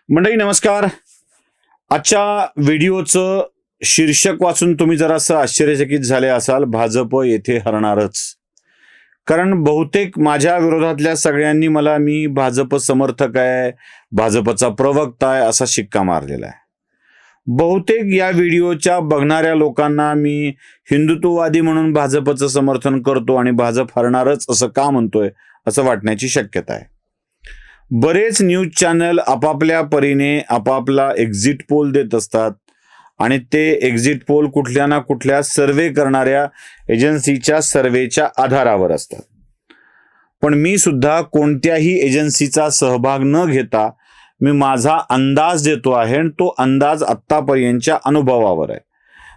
मंडळी नमस्कार. आजच्या व्हिडिओचं शीर्षक वाचून तुम्ही जरासं आश्चर्यचकित झाले असाल. भाजप येथे हरणारच. कारण बहुतेक माझ्या विरोधातल्या सगळ्यांनी मला मी भाजप समर्थक आहे, भाजपचा प्रवक्ता आहे असा शिक्का मारलेला आहे. बहुतेक या व्हिडिओच्या बघणाऱ्या लोकांना मी हिंदुत्ववादी म्हणून भाजपचं समर्थन करतो आणि भाजप हरणारच असं का म्हणतोय असं वाटण्याची शक्यता आहे. बरेच न्यूज चॅनल आपापल्या परीने आपापला एक्झिट पोल देत असतात आणि ते एक्झिट पोल कुठल्या ना कुठल्या सर्वे करणाऱ्या एजन्सीच्या सर्वेच्या आधारावर असतात. पण मी सुद्धा कोणत्याही एजन्सीचा सहभाग न घेता मी माझा अंदाज देतो आहे आणि तो अंदाज आत्तापर्यंतच्या अनुभवावर आहे.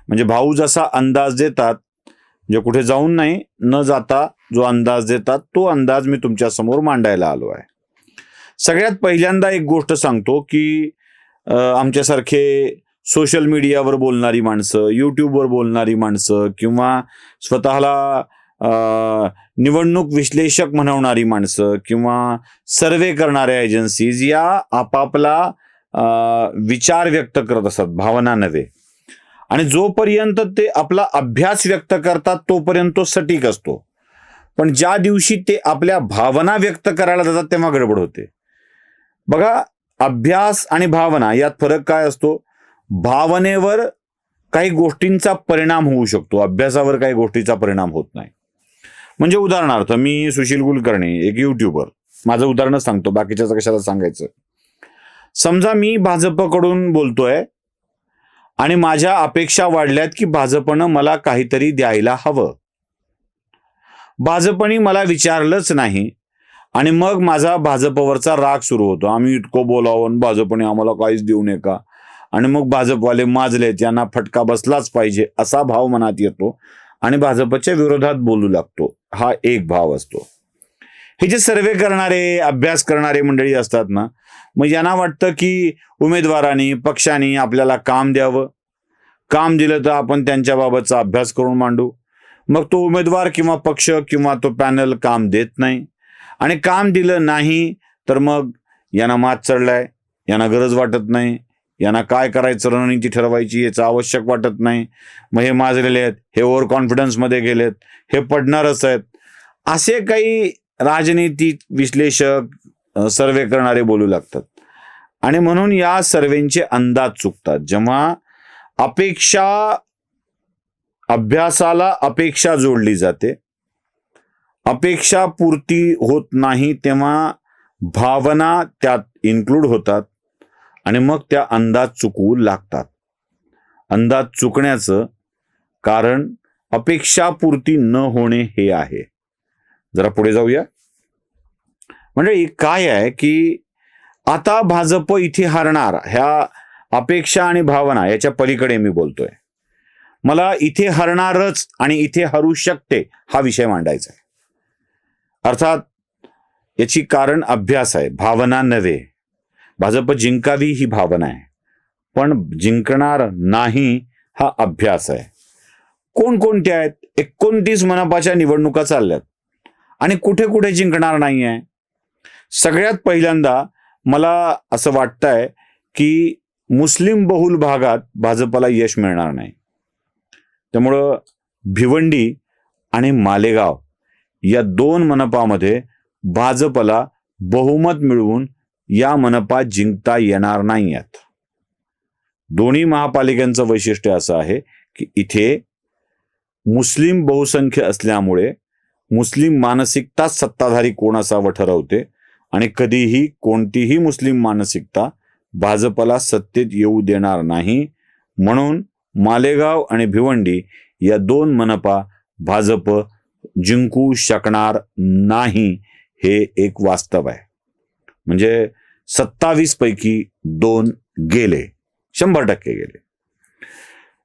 म्हणजे भाऊ जसा अंदाज देतात, म्हणजे कुठे जाऊन नाही न जाता जो अंदाज देतात तो अंदाज मी तुमच्या समोर मांडायला आलो आहे. सगळ्यात पहिल्यांदा एक गोष्ट सांगतो की आमच्यासारखे सोशल मीडियावर बोलणारी माणसं, यूट्यूबवर बोलणारी माणसं किंवा स्वतःला निवडणूक विश्लेषक म्हणवणारी माणसं किंवा सर्वे करणाऱ्या एजन्सीज या आपापला विचार व्यक्त करत असतात, भावना नव्हे. आणि जोपर्यंत ते आपला अभ्यास व्यक्त करतात तोपर्यंत तो सटीक असतो. पण ज्या दिवशी ते आपल्या भावना व्यक्त करायला जातात तेव्हा गडबड होते. बघा, अभ्यास आणि भावना यात फरक काय असतो? भावनेवर काही गोष्टींचा परिणाम होऊ शकतो, अभ्यासावर काही गोष्टीचा परिणाम होत नाही. म्हणजे उदाहरणार्थ मी सुशील कुलकर्णी, एक युट्यूबर, माझं उदाहरणच सांगतो, बाकीच्याचं कशाला सांगायचं. समजा मी भाजपकडून बोलतोय आणि माझ्या अपेक्षा वाढल्यात की भाजपनं मला काहीतरी द्यायला हवं. भाजपने मला विचारलंच नाही आणि मग माझा भाजपवरचा राग सुरू होतो. आम्ही इतकं बोलावं, भाजपने आम्हाला काहीच देऊ नये का? आणि मग भाजपवाले माजलेत, यांना फटका बसलाच पाहिजे असा भाव मनात येतो आणि भाजपच्या विरोधात बोलू लागतो. हा एक भाव असतो. हे जे सर्वे करणारे, अभ्यास करणारे मंडळी असतात ना, मग यांना वाटतं की उमेदवारांनी, पक्षांनी आपल्याला काम द्यावं. काम दिलं तर आपण त्यांच्याबाबतचा अभ्यास करून मांडू. मग तो उमेदवार किंवा पक्ष किंवा तो पॅनल काम देत नाही आणि काम दिलं नाही तर मग यांना मात चढलाय, यांना गरज वाटत नाही, यांना काय करायचं रणनीती ठरवायची याचं आवश्यक वाटत नाही. मग हे माजलेले आहेत, हे ओव्हर कॉन्फिडन्समध्ये गेलेत, हे पडणारच आहेत, असे काही राजनीतिक विश्लेषक, सर्वे करणारे बोलू लागतात. आणि म्हणून या सर्वेंचे अंदाज चुकतात. जेव्हा अभ्यासाला अपेक्षा जोडली जाते, अपेक्षा पूर्ती होत नाही तेव्हा भावना त्यात इन्क्लूड होतात आणि मग त्या अंदाज चुकवू लागतात. अंदाज चुकण्याचं कारण अपेक्षापूर्ती न होणे हे आहे. जरा पुढे जाऊया. म्हणजे काय आहे की आता भाजप इथे हरणार, ह्या अपेक्षा आणि भावना याच्या पलीकडे मी बोलतोय. मला इथे हरणारच आणि इथे हरू शकते हा विषय मांडायचा आहे. अर्थात याची कारण अभ्यास आहे, भावना नव्हे. भाजप जिंकावी ही भावना आहे, पण जिंकणार नाही हा अभ्यास आहे. कोणकोणत्या आहेत? 29 मनपाच्या निवडणुका चालल्यात आणि कुठे कुठे जिंकणार नाही आहे. सगळ्यात पहिल्यांदा मला असं वाटतंय की मुस्लिम बहुल भागात भाजपला यश मिळणार नाही. त्यामुळं भिवंडी आणि मालेगाव या 2 मनपामध्ये भाजपला बहुमत मिळवून या मनपा जिंकता येणार नाही आहेत. दोन्ही महापालिकांचं वैशिष्ट्य असं आहे की इथे मुस्लिम बहुसंख्य असल्यामुळे मुस्लिम मानसिकता सत्ताधारी कोण असावं ठरवते आणि कधीही कोणतीही मुस्लिम मानसिकता भाजपला सत्तेत येऊ देणार नाही. म्हणून मालेगाव आणि भिवंडी या 2 मनपा भाजप जिंकू शकणार नाही, हे एक वास्तव आहे. म्हणजे 27 पैकी 2 गेले, 100% गेले.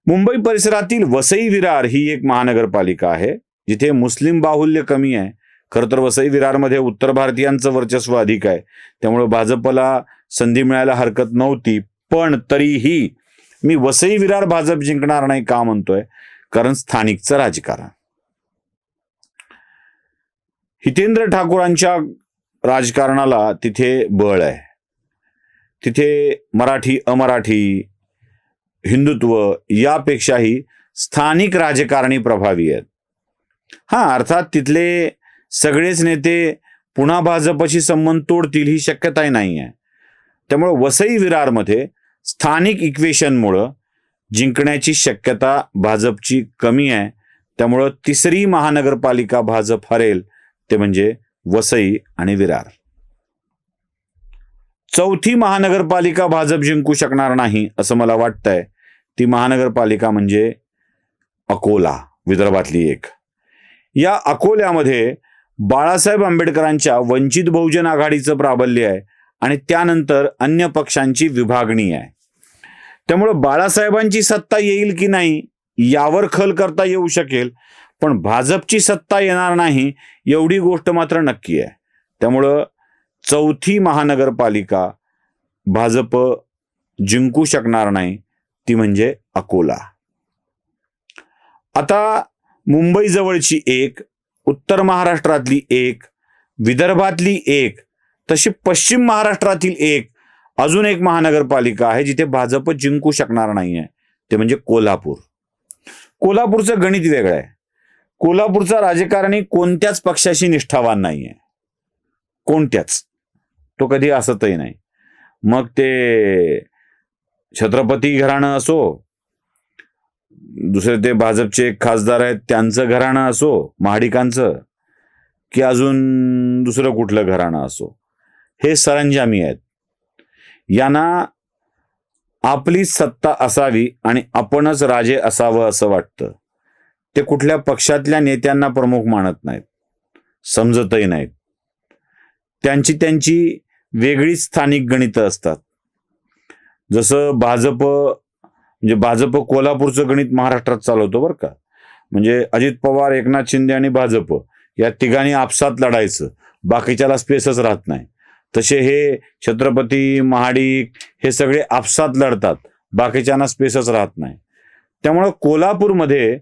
मुंबई परिसरातील वसई विरार ही एक महानगरपालिका आहे जिथे मुस्लिम बाहुल्य कमी आहे. खरं तर वसई विरारमध्ये उत्तर भारतीयांचं वर्चस्व अधिक आहे, त्यामुळे भाजपला संधी मिळायला हरकत नव्हती. पण तरीही मी वसई विरार भाजप जिंकणार नाही का म्हणतोय? कारण स्थानिकचं राजकारण. हितेंद्र ठाकूरांच्या राजकारणाला तिथे बळ आहे. तिथे मराठी अमराठी हिंदुत्व यापेक्षाही स्थानिक राजकारणी प्रभावी आहेत. अर्थात तिथले सगळेच नेते पुन्हा भाजपशी संबंध तोडतील ही शक्यताही नाही आहे. त्यामुळे वसई विरारमध्ये स्थानिक इक्वेशनमुळं जिंकण्याची शक्यता भाजपची कमी आहे. त्यामुळं तिसरी महानगरपालिका भाजप हरेल ते म्हणजे वसई आणि विरार. चौथी महानगरपालिका भाजप जिंकू शकणार नाही असं मला वाटतंय. ती महानगरपालिका म्हणजे अकोला, विदर्भातली एक. या अकोल्यामध्ये बाळासाहेब आंबेडकरांच्या वंचित बहुजन आघाडीचं प्राबल्य आहे आणि त्यानंतर अन्य पक्षांची विभागणी आहे. त्यामुळं बाळासाहेबांची सत्ता येईल की नाही यावर खल करता येऊ शकेल, पण भाजपची सत्ता येणार नाही एवढी गोष्ट मात्र नक्की आहे. त्यामुळं चौथी महानगरपालिका भाजप जिंकू शकणार नाही, ती म्हणजे अकोला. आता मुंबई जवळची एक, उत्तर महाराष्ट्रातली एक, विदर्भातली एक, तशी पश्चिम महाराष्ट्रातील एक, अजून एक महानगरपालिका आहे जिथे भाजप जिंकू शकणार नाहीये, ते म्हणजे कोल्हापूर. कोल्हापूरचं गणित वेगळं आहे. कोल्हापूरचा राजकारणी कोणत्याच पक्षाशी निष्ठावान नाहीये, कोणत्याच. तो कधी असतही नाही. मग ते छत्रपती घराणं असो, दुसरे ते भाजपचे खासदार आहेत त्यांचं घराणं असो महाडिकांचं, की अजून दुसरं कुठलं घराणं असो, हे सरंजामी आहेत. यांना आपली सत्ता असावी आणि आपणच राजे असावं असं वाटतं. ते कुठल्या पक्षातल्या नेत्यांना प्रमुख मानत नाहीत, समजतही नाहीत. त्यांची वेगळीच स्थानिक गणितं असतात. जसं भाजप कोल्हापूरचं गणित महाराष्ट्रात चालवतो बरं का. म्हणजे अजित पवार, एकनाथ शिंदे आणि भाजप या तिघांनी आपसात लढायचं, बाकीच्याला स्पेसच राहत नाही. तसे हे छत्रपती, महाडिक हे सगळे आपसात लढतात, बाकीच्यांना स्पेसच राहत नाही. त्यामुळं कोल्हापूरमध्ये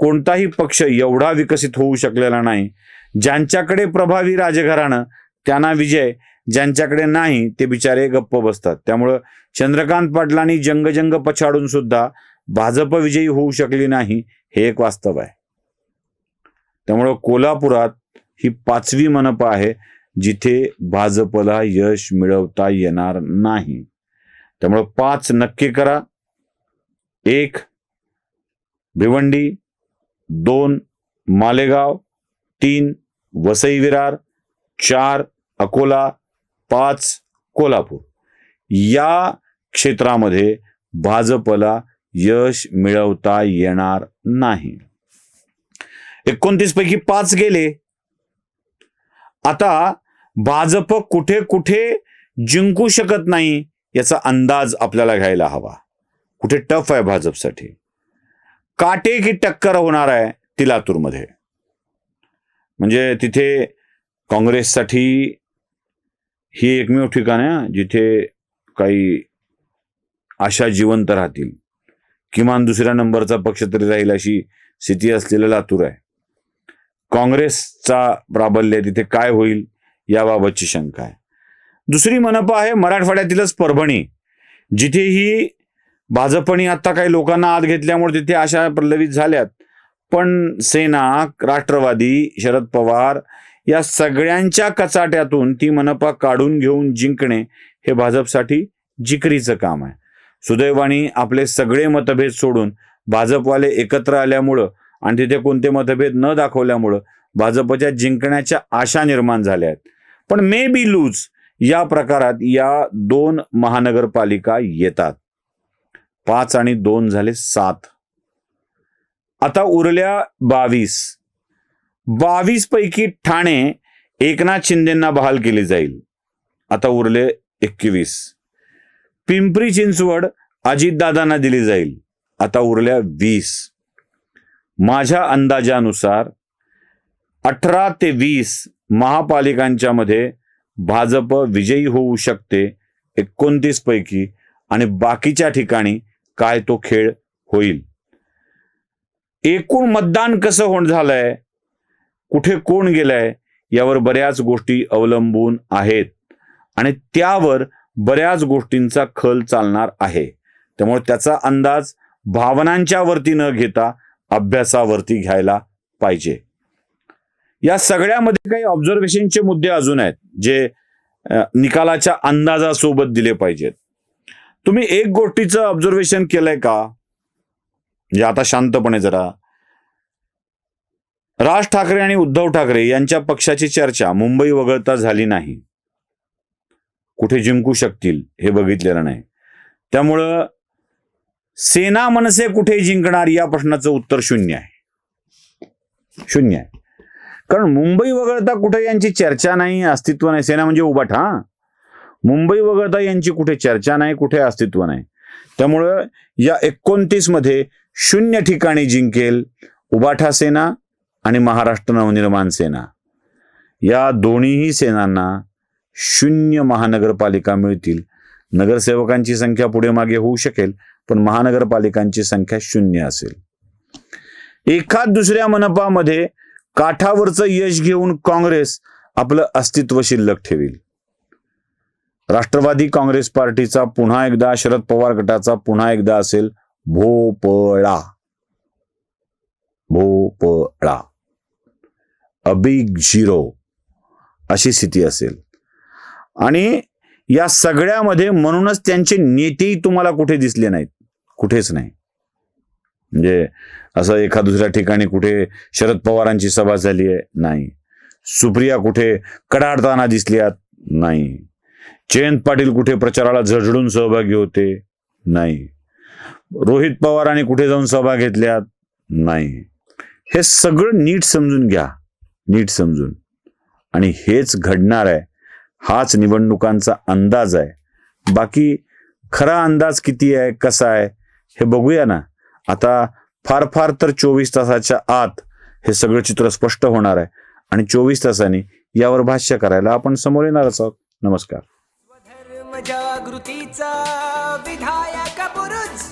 कोणताही पक्ष एवढा विकसित होऊ शकलेला नाही. ज्यांच्याकडे प्रभावी राजघराणं त्यांना विजय, ज्यांच्याकडे नाही ते बिचारे गप्प बसतात. त्यामुळं चंद्रकांत पाटलांनी जंग पछाडून सुद्धा भाजप विजयी होऊ शकली नाही, हे एक वास्तव आहे. त्यामुळं कोल्हापुरात ही 5वी मनपा आहे जिथे भाजपला यश मिळवता येणार नाही. त्यामुळं 5 नक्की करा. 1 भिवंडी, 2 मालेगाव, 3 वसई विरार, 4 अकोला, 5 कोल्हापूर. या क्षेत्रामध्ये भाजपला यश मिळवता येणार नाही. 29 पैकी 5 गेले. आता भाजप कुठे कुठे जिंकू शकत नाही याचा अंदाज आपल्याला घ्यायला हवा. कुठे टफ आहे भाजपसाठी. काटेकी टक्कर होणार आहे ती लातूरमध्ये. म्हणजे तिथे काँग्रेससाठी ही एकमेव ठिकाण आहे जिथे काही आशा जिवंत राहतील. किमान दुसऱ्या नंबरचा पक्ष तरी राहील अशी स्थिती असलेलं लातूर आहे. काँग्रेसचा प्राबल्य तिथे काय होईल याबाबतची शंका आहे. दुसरी मनपा आहे मराठवाड्यातीलच परभणी, जिथेही भाजपने आता काही लोकांना आत घेतल्यामुळे तिथे आशा पल्लवित झाल्यात. पण सेना, राष्ट्रवादी, शरद पवार या सगळ्यांच्या कचाट्यातून ती मनपा काढून घेऊन जिंकणे हे भाजपसाठी जिकरीचं काम आहे. सुदैवाने आपले सगळे मतभेद सोडून भाजपवाले एकत्र आल्यामुळं आणि तिथे कोणते मतभेद न दाखवल्यामुळं भाजपच्या जिंकण्याच्या आशा निर्माण झाल्या आहेत. पण मे बी लूज या प्रकारात या 2 महानगरपालिका येतात. 5 आणि 2 झाले 7. आता उरल्या 22 पैकी ठाणे एकनाथ शिंदेंना बहाल केली जाईल. आता उरले 21. पिंपरी चिंचवड अजितदादांना दिली जाईल. आता उरल्या 20. माझ्या अंदाजानुसार 18 ते 20 महापालिकांच्या मध्ये भाजप विजयी होऊ शकते 29 पैकी, आणि बाकीच्या ठिकाणी काय तो खेळ होईल. एकूण मतदान कसं झालंय, कुठे कोण गेलंय यावर बऱ्याच गोष्टी अवलंबून आहेत आणि त्यावर बऱ्याच गोष्टींचा खल चालणार आहे. त्यामुळे त्याचा अंदाज भावनांच्या वरती न घेता अभ्यासावरती घ्यायला पाहिजे. या सगळ्यामध्ये काही ऑब्झर्वेशनचे मुद्दे अजून आहेत जे निकालाच्या अंदाजासोबत दिले पाहिजेत. तुम्ही एक गोष्टीचं ऑब्झर्वेशन केलंय का? म्हणजे आता शांतपणे जरा, राज ठाकरे आणि उद्धव ठाकरे यांच्या पक्षाची चर्चा मुंबई वगळता झाली नाही. कुठे जिंकू शकतील हे बघितलेलं नाही. त्यामुळं सेना मनसे कुठे जिंकणार या प्रश्नाचं उत्तर शून्य आहे. शून्य आहे. कारण मुंबई वगळता कुठे यांची चर्चा नाही, अस्तित्व नाही. सेना म्हणजे उबाठा. मुंबई वगळता यांची कुठे चर्चा नाही, कुठे अस्तित्व नाही. त्यामुळं या 29 मध्ये 0 ठिकाणी जिंकेल उबाठा सेना आणि महाराष्ट्र नवनिर्माण सेना. या दोन्हीही सेनांना 0 महानगरपालिका मिळतील. नगरसेवकांची संख्या पुढे मागे होऊ शकेल, पण महानगरपालिकांची संख्या 0 असेल. एखाद दुसऱ्या मनपामध्ये काठावरचं यश घेऊन काँग्रेस आपलं अस्तित्व शिल्लक ठेवील. राष्ट्रवादी काँग्रेस पार्टीचा पुन्हा एकदा, शरद पवार गटाचा पुन्हा एकदा असेल भोपळा. भोपळा, अ बिग झिरो अशी स्थिती असेल. आणि या सगळ्यामध्ये म्हणूनच त्यांचे नेतेही तुम्हाला कुठे दिसले नाहीत, कुठेच नाही. म्हणजे असं एका दुसऱ्या ठिकाणी कुठे शरद पवारांची सभा झाली आहे नाही, सुप्रिया कुठे कडाडताना दिसल्यात नाही, जयंत पाटील कुठे प्रचाराला झळझळून सहभागी होते नाही, रोहित पवारांनी कुठे जाऊन सभा घेतल्यात नाही. हे सगळं नीट समजून घ्या, नीट समजून. आणि हेच घडणार आहे. हाच निवडणुकांचा अंदाज आहे. बाकी खरा अंदाज किती आहे, कसा आहे हे बघूया ना. आता फार फार तर 24 तासाच्या आत हे सगळं चित्र स्पष्ट होणार आहे आणि 24 तासांनी यावर भाष्य करायला आपण समोर येणारच आहोत. नमस्कार. जागृतीचा विधायक बुरुज